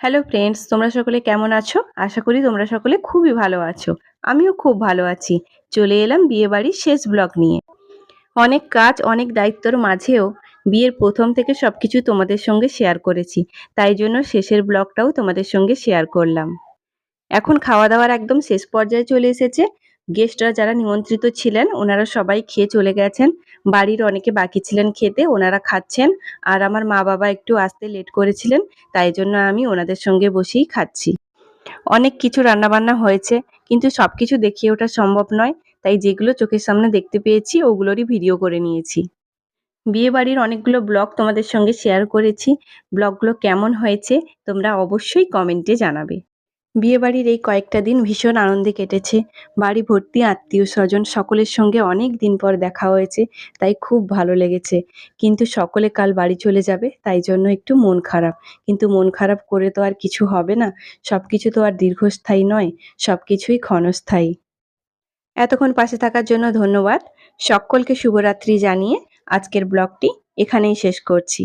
Hello friends, তোমরা সকলে কেমন আছো? আশা করি তোমরা সকলে খুবই ভালো আছো। আমিও খুব ভালো আছি। চলে এলাম বিয়েবাড়ির শেষ ব্লগ নিয়ে। অনেক কাজ, অনেক দায়িত্বর মাঝেও বিয়ের প্রথম থেকে সবকিছু তোমাদের সঙ্গে শেয়ার করেছি। তাই জন্য শেষের ব্লগটাও তোমাদের সঙ্গে শেয়ার করলাম। এখন খাওয়া দাওয়ার একদম শেষ পর্যায়ে চলে এসেছে। গেস্টরা যারা নিমন্ত্রিত ছিলেন ওনারা সবাই খেয়ে চলে গেছেন। বাড়ির অনেকে বাকি ছিলেন খেতে, ওনারা খাচ্ছেন। আর আমার মা বাবা একটু আসতে লেট করেছিলেন, তাই জন্য আমি ওনাদের সঙ্গে বসেই খাচ্ছি। অনেক কিছু রান্নাবান্না হয়েছে, কিন্তু সবকিছু দেখিয়ে ওঠা সম্ভব নয়। তাই যেগুলো চোখের সামনে দেখতে পেয়েছি ওগুলোরই ভিডিও করে নিয়েছি। বিয়েবাড়ির অনেকগুলো ব্লগ তোমাদের সঙ্গে শেয়ার করেছি। ব্লগগুলো কেমন হয়েছে তোমরা অবশ্যই কমেন্টে জানাবে। বিয়েবাড়ির এই কয়েকটা দিন ভীষণ আনন্দে কেটেছে। বাড়ি ভর্তি আত্মীয়-স্বজন, সকলের সঙ্গে অনেক দিন পর দেখা হয়েছে, তাই খুব ভালো লেগেছে। কিন্তু সকলে কাল বাড়ি চলে যাবে, তাই জন্য একটু মন খারাপ। কিন্তু মন খারাপ করে তো আর কিছু হবে না। সবকিছু তো আর দীর্ঘস্থায়ী নয়, সবকিছুই ক্ষণস্থায়ী। এতক্ষণ পাশে থাকার জন্য ধন্যবাদ। সকলকে শুভরাত্রি জানিয়ে আজকের ব্লগটি এখানেই শেষ করছি।